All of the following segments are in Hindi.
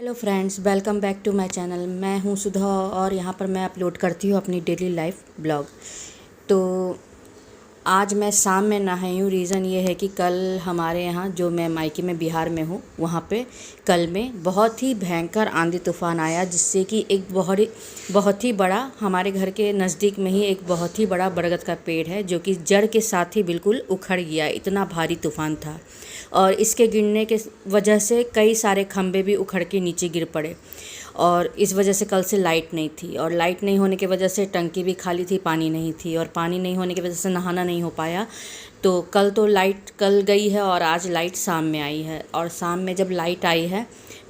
Hello friends, welcome back to my channel. मैं हूं सुधा और यहाँ पर मैं अपलोड करती हूँ अपनी डेली लाइफ ब्लॉग। तो आज मैं शाम में नहाई हूँ। रीज़न ये है कि कल हमारे यहाँ, जो मैं मायके में बिहार में हूँ, वहाँ पे कल में बहुत ही भयंकर आंधी तूफ़ान आया, जिससे कि एक बहुत ही बड़ा, हमारे घर के नज़दीक में ही एक बहुत ही बड़ा बरगद का पेड़ है, जो कि जड़ के साथ ही बिल्कुल उखड़ गया। इतना भारी तूफ़ान था और इसके गिरने के वजह से कई सारे खंभे भी उखड़ के नीचे गिर पड़े। और इस वजह से कल से लाइट नहीं थी, और लाइट नहीं होने की वजह से टंकी भी खाली थी, पानी नहीं थी, और पानी नहीं होने की वजह से नहाना नहीं हो पाया। तो कल तो लाइट कल गई है और आज लाइट शाम में आई है। और शाम में जब लाइट आई है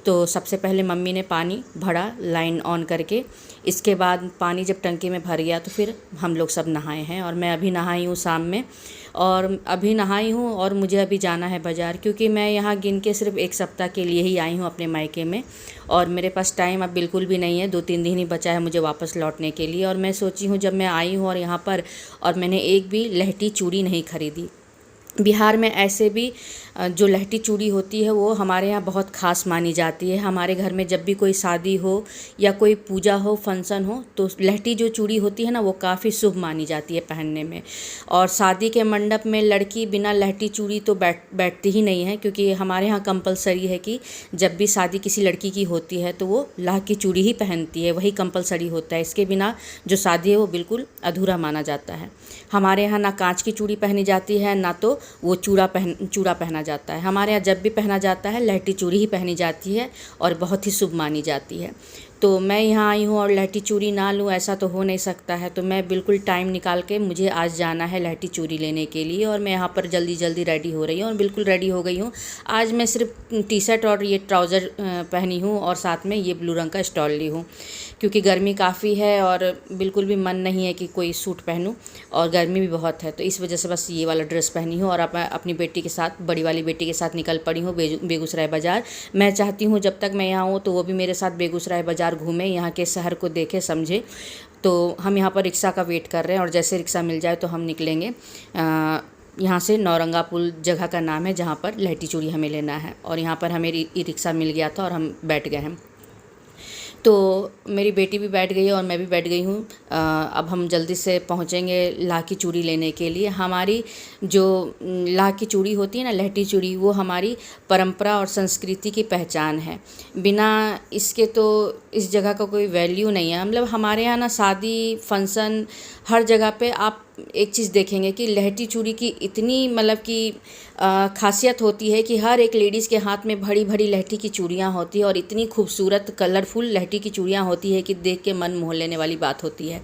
तो सबसे पहले मम्मी ने पानी भरा लाइन ऑन करके। इसके बाद पानी जब टंकी में भर गया तो फिर हम लोग सब नहाए हैं, और मैं अभी नहाई हूँ शाम में। और अभी नहाई हूँ और मुझे अभी जाना है बाज़ार, क्योंकि मैं यहाँ गिन के सिर्फ एक सप्ताह के लिए ही आई हूँ अपने मायके में, और मेरे पास टाइम अब बिल्कुल भी नहीं है। 2-3 दिन ही बचा है मुझे वापस लौटने के लिए। और मैं सोची हूँ, जब मैं आई हूँ और यहाँ पर, और मैंने एक भी लहठी चूड़ी नहीं खरीदी। बिहार में ऐसे भी जो लहठी चूड़ी होती है वो हमारे यहाँ बहुत ख़ास मानी जाती है। हमारे घर में जब भी कोई शादी हो या कोई पूजा हो, फंक्शन हो, तो लहठी जो चूड़ी होती है ना, वो काफ़ी शुभ मानी जाती है पहनने में। और शादी के मंडप में लड़की बिना लहठी चूड़ी तो बैठती ही नहीं है, क्योंकि हमारे यहाँ कंपलसरी है कि जब भी शादी किसी लड़की की होती है तो वो लाह की चूड़ी ही पहनती है, वही कंपलसरी होता है। इसके बिना जो शादी है वो बिल्कुल अधूरा माना जाता है। हमारे यहाँ ना कांच की चूड़ी पहनी जाती है, ना तो वो चूड़ा पहना जाता है। हमारे यहाँ जब भी पहना जाता है लहठी चूड़ी ही पहनी जाती है, और बहुत ही शुभ मानी जाती है। तो मैं यहाँ आई हूँ और लहठी चूड़ी ना लूँ, ऐसा तो हो नहीं सकता है। तो मैं बिल्कुल टाइम निकाल के, मुझे आज जाना है लहठी चूड़ी लेने के लिए, और मैं यहाँ पर जल्दी जल्दी रेडी हो रही हूँ और बिल्कुल रेडी हो गई हूँ। आज मैं सिर्फ टी शर्ट और ये ट्राउज़र पहनी हूँ, और साथ में ये ब्लू रंग का स्टॉल ली हूँ, क्योंकि गर्मी काफ़ी है और बिल्कुल भी मन नहीं है कि कोई सूट पहनूं, और गर्मी भी बहुत है। तो इस वजह से बस ये वाला ड्रेस पहनी हूँ, और अब मैं अपनी बेटी के साथ, बड़ी वाली बेटी के साथ निकल पड़ी हूँ बेगूसराय बाज़ार। मैं चाहती हूँ जब तक मैं यहाँ हूँ तो वो भी मेरे साथ बेगूसराय बाज़ार घूमे, यहाँ के शहर को देखे समझे। तो हम यहाँ पर रिक्शा का वेट कर रहे हैं, और जैसे रिक्शा मिल जाए तो हम निकलेंगे। यहाँ से नौरंगा पुल जगह का नाम है, जहाँ पर लहठी चूड़ी हमें लेना है। और यहाँ पर हमें ई रिक्शा मिल गया था और हम बैठ गए हैं। तो मेरी बेटी भी बैठ गई है और मैं भी बैठ गई हूँ। अब हम जल्दी से पहुँचेंगे लाह की चूड़ी लेने के लिए। हमारी जो लाह की चूड़ी होती है ना, लहठी चूड़ी, वो हमारी परंपरा और संस्कृति की पहचान है। बिना इसके तो इस जगह का कोई वैल्यू नहीं है। मतलब हमारे यहाँ ना शादी, फंक्शन, हर जगह पे आप एक चीज़ देखेंगे कि लहठी चूड़ी की इतनी, मतलब कि खासियत होती है कि हर एक लेडीज़ के हाथ में भरी भरी लहठी की चूड़ियाँ होती है, और इतनी खूबसूरत कलरफुल लहठी की चूड़ियाँ होती है कि देख के मन मोह लेने वाली बात होती है।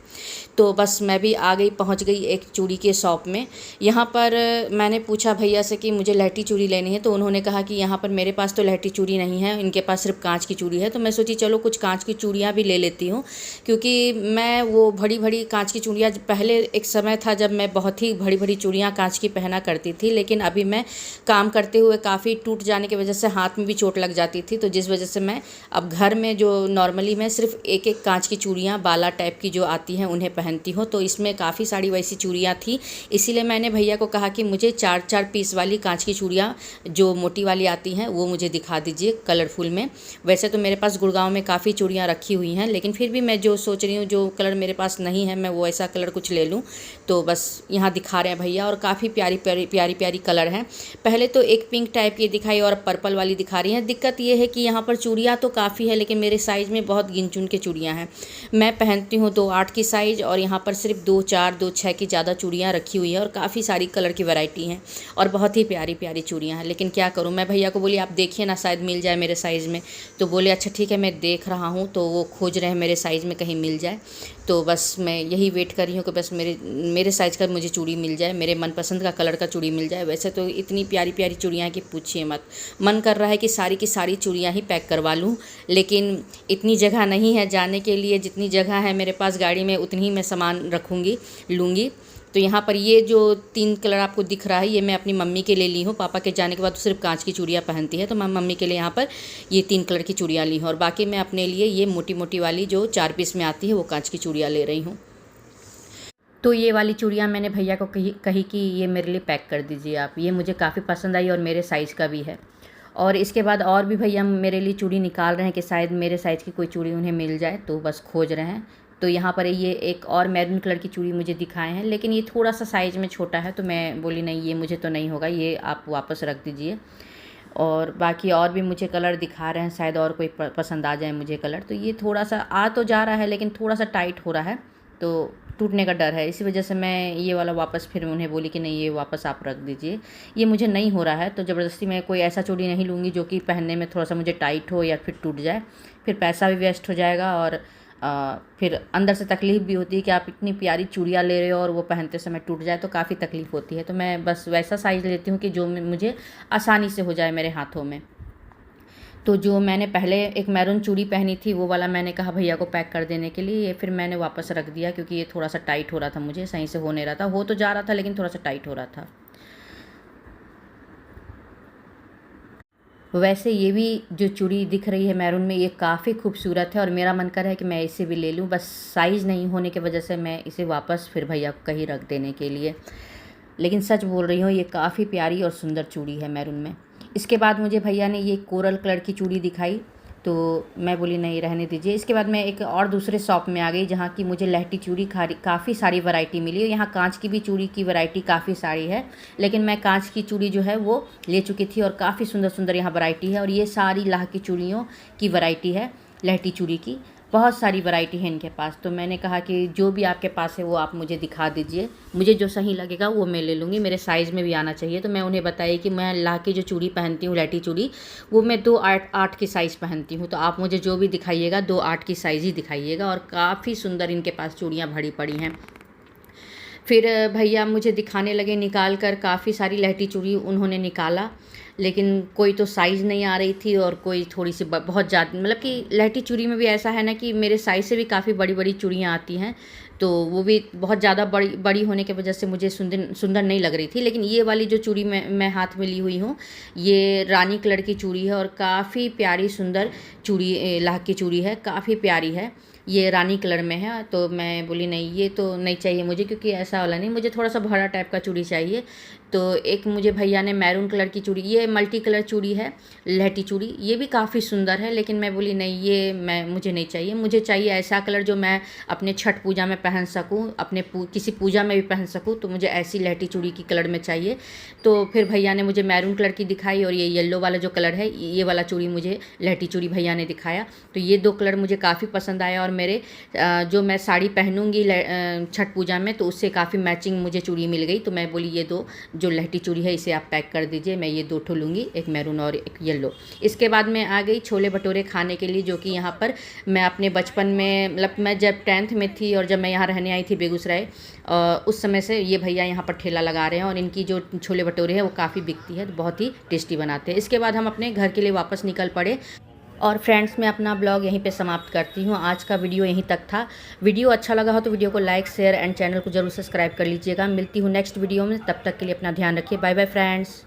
तो बस मैं भी आ गई, पहुंच गई एक चूड़ी के शॉप में। यहाँ पर मैंने पूछा भैया से कि मुझे लहठी चूड़ी लेनी है, तो उन्होंने कहा कि यहाँ पर मेरे पास तो लहठी चूड़ी नहीं है, इनके पास सिर्फ कांच की चूड़ी है। तो मैं सोची चलो कुछ कांच की चूड़ियाँ भी ले लेती हूँ, क्योंकि मैं वो बड़ी बड़ी कांच की चूड़ियाँ, पहले एक समय था जब मैं बहुत ही बड़ी बड़ी चूड़ियाँ कांच की पहना करती थी, लेकिन अभी मैं काम करते हुए काफ़ी टूट जाने की वजह से हाथ में भी चोट लग जाती थी। तो जिस वजह से मैं अब घर में जो नॉर्मली मैं सिर्फ एक एक कांच की चूड़ियाँ बाला टाइप की जो आती हैं उन्हें पहनती हूँ। तो इसमें काफ़ी सारी वैसी चूड़ियाँ थी, इसीलिए मैंने भैया को कहा कि मुझे 4-4 पीस वाली कांच की चूड़ियाँ जो मोटी वाली आती हैं वो मुझे दिखा दीजिए कलरफुल में। वैसे तो मेरे पास गुड़गांव में काफ़ी चूड़ियाँ रखी हुई हैं, लेकिन फिर भी मैं जो सोच रही हूँ, जो कलर मेरे पास नहीं है, मैं वो ऐसा कलर कुछ ले लूँ। तो बस यहाँ दिखा रहे हैं भैया, और काफ़ी प्यारी प्यारी प्यारी प्यारी कलर हैं। पहले तो एक पिंक टाइप की दिखाई और पर्पल वाली दिखा रही हैं। दिक्कत ये है कि यहाँ पर चूड़ियाँ तो काफ़ी है, लेकिन मेरे साइज़ में बहुत गिन चुन के चूड़ियाँ हैं। मैं पहनती हूँ 2-8 की साइज़, और यहाँ पर सिर्फ 2-4, 2-6 की ज़्यादा चूड़ियाँ रखी हुई है, और काफ़ी सारी कलर की वैरायटी हैं, और बहुत ही प्यारी प्यारी चूड़ियाँ हैं। लेकिन क्या करूँ, मैं भैया को बोली आप देखिए ना, शायद मिल जाए मेरे साइज़ में। तो बोले अच्छा ठीक है, मैं देख रहा हूँ। तो वो खोज रहे हैं मेरे साइज़ में कहीं मिल जाए। तो बस मैं यही वेट कर रही हूँ कि बस मेरे साइज़ का मुझे चूड़ी मिल जाए, मेरे मनपसंद का कलर का चूड़ी मिल जाए। वैसे तो इतनी प्यारी प्यारी चूड़ियाँ कि पूछिए मत, मन कर रहा है कि सारी की सारी चूड़ियाँ ही पैक करवा लूँ, लेकिन इतनी जगह नहीं है जाने के लिए। जितनी जगह है मेरे पास गाड़ी में, उतनी ही मैं सामान रखूँगी, लूँगी। तो यहाँ पर ये जो 3 कलर आपको दिख रहा है, ये मैं अपनी मम्मी के लिए ली हूँ। पापा के जाने के बाद तो सिर्फ कांच की चूड़ियाँ पहनती है, तो मैं मम्मी के लिए यहाँ पर ये 3 कलर की चूड़ियाँ ली हूँ, और बाकी मैं अपने लिए ये मोटी मोटी वाली जो 4 पीस में आती है वो कांच की चूड़ियाँ ले रही हूँ। तो ये वाली चूड़ियाँ मैंने भैया को कही कि ये मेरे लिए पैक कर दीजिए आप। ये मुझे काफ़ी पसंद आई और मेरे साइज़ का भी है। और इसके बाद और भी भैया मेरे लिए चूड़ी निकाल रहे हैं कि शायद मेरे साइज़ की कोई चूड़ी उन्हें मिल जाए, तो बस खोज रहे हैं। तो यहाँ पर ये एक और मैरून कलर की चूड़ी मुझे दिखाए हैं, लेकिन ये थोड़ा सा साइज़ में छोटा है, तो मैं बोली नहीं ये मुझे तो नहीं होगा, ये आप वापस रख दीजिए। और बाकी और भी मुझे कलर दिखा रहे हैं, शायद और कोई पसंद आ जाए मुझे कलर। तो ये थोड़ा सा आ तो जा रहा है लेकिन थोड़ा सा टाइट हो रहा है, तो टूटने का डर है, इसी वजह से मैं ये वाला वापस फिर उन्हें बोली कि नहीं ये वापस आप रख दीजिए, ये मुझे नहीं हो रहा है। तो ज़बरदस्ती मैं कोई ऐसा चूड़ी नहीं लूँगी जो कि पहनने में थोड़ा सा मुझे टाइट हो या फिर टूट जाए, फिर पैसा भी वेस्ट हो जाएगा और फिर अंदर से तकलीफ़ भी होती है कि आप इतनी प्यारी चूड़ियाँ ले रहे हो और वो पहनते समय टूट जाए तो काफ़ी तकलीफ़ होती है। तो मैं बस वैसा साइज़ लेती हूँ कि जो मुझे आसानी से हो जाए मेरे हाथों में। तो जो मैंने पहले एक मैरून चूड़ी पहनी थी वो वाला मैंने कहा भैया को पैक कर देने के लिए, ये फिर मैंने वापस रख दिया क्योंकि ये थोड़ा सा टाइट हो रहा था, मुझे सही से हो नहीं रहा था, हो तो जा रहा था लेकिन थोड़ा सा टाइट हो रहा था। वैसे ये भी जो चूड़ी दिख रही है मैरून में, ये काफ़ी खूबसूरत है और मेरा मन कर रहा है कि मैं इसे भी ले लूँ, बस साइज़ नहीं होने की वजह से मैं इसे वापस फिर भैया को कहीं रख देने के लिए। लेकिन सच बोल रही हूँ, ये काफ़ी प्यारी और सुंदर चूड़ी है मैरून में। इसके बाद मुझे भैया ने ये कोरल कलर की चूड़ी दिखाई, तो मैं बोली नहीं रहने दीजिए। इसके बाद मैं एक और दूसरे शॉप में आ गई जहाँ की मुझे लहठी चूड़ी काफ़ी सारी वैरायटी मिली। यहाँ कांच की भी चूड़ी की वैरायटी काफ़ी सारी है, लेकिन मैं कांच की चूड़ी जो है वो ले चुकी थी और काफ़ी सुंदर सुंदर यहाँ वैरायटी है। और ये सारी लाह की चूड़ियों की वैरायटी है, लहठी चूड़ी की बहुत सारी वैरायटी है इनके पास। तो मैंने कहा कि जो भी आपके पास है वो आप मुझे दिखा दीजिए, मुझे जो सही लगेगा वो मैं ले लूँगी, मेरे साइज़ में भी आना चाहिए। तो मैं उन्हें बताई कि मैं लाह की जो चूड़ी पहनती हूँ लहठी चूड़ी, वो मैं 2-8 की साइज़ पहनती हूँ, तो आप मुझे जो भी दिखाइएगा 2-8 की साइज़ ही दिखाइएगा। और काफ़ी सुंदर इनके पास चूड़ियाँ भरी पड़ी हैं। फिर भैया मुझे दिखाने लगे निकाल कर, काफ़ी सारी लहठी चूड़ी उन्होंने निकाला, लेकिन कोई तो साइज़ नहीं आ रही थी और कोई थोड़ी सी बहुत ज़्यादा, मतलब कि लहठी चूड़ी में भी ऐसा है ना कि मेरे साइज़ से भी काफ़ी बड़ी बड़ी चूड़ियाँ आती हैं, तो वो भी बहुत ज़्यादा बड़ी बड़ी होने की वजह से मुझे सुंदर नहीं लग रही थी। लेकिन ये वाली जो चूड़ी मैं हाथ में ली हुई हूँ, ये रानी कलर की चूड़ी है और काफ़ी प्यारी सुंदर चूड़ी लाह की चूड़ी है, काफ़ी प्यारी है, ये रानी कलर में है। तो मैं बोली नहीं ये तो नहीं चाहिए मुझे, क्योंकि ऐसा वाला नहीं, मुझे थोड़ा सा भरा टाइप का चूड़ी चाहिए। तो एक मुझे भैया ने मैरून कलर की चूड़ी, ये मल्टी कलर चूड़ी है लहठी चूड़ी, ये भी काफ़ी सुंदर है, लेकिन मैं बोली नहीं ये मुझे नहीं चाहिए, मुझे चाहिए ऐसा कलर जो मैं अपने छठ पूजा में पहन सकूं, अपने किसी पूजा में भी पहन सकूं, तो मुझे ऐसी लहठी चूड़ी की कलर में चाहिए। तो फिर भैया ने मुझे मैरून कलर की दिखाई और ये येलो वाला जो कलर है, ये वाला चूड़ी मुझे लहठी चूड़ी भैया ने दिखाया। तो ये 2 कलर मुझे काफ़ी पसंद आया और मेरे जो मैं साड़ी पहनूंगी छठ पूजा में, तो उससे काफ़ी मैचिंग मुझे चूड़ी मिल गई। तो मैं बोली ये 2 जो लहठी चूड़ी है इसे आप पैक कर दीजिए, मैं ये 2 ठो लूँगी, एक मैरून और एक येलो। इसके बाद मैं आ गई छोले भटूरे खाने के लिए, जो कि यहाँ पर मैं अपने बचपन में, मतलब मैं जब 10th में थी और जब मैं यहाँ रहने आई थी बेगूसराय, उस समय से ये भैया यहाँ पर ठेला लगा रहे हैं और इनकी जो छोले भटूरे हैं वो काफ़ी बिकती है, तो बहुत ही टेस्टी बनाते हैं। इसके बाद हम अपने घर के लिए वापस निकल पड़े। और फ्रेंड्स, मैं अपना ब्लॉग यहीं पे समाप्त करती हूँ, आज का वीडियो यहीं तक था। वीडियो अच्छा लगा हो तो वीडियो को लाइक शेयर एंड चैनल को जरूर सब्सक्राइब कर लीजिएगा। मिलती हूँ नेक्स्ट वीडियो में, तब तक के लिए अपना ध्यान रखिए। Bye bye friends.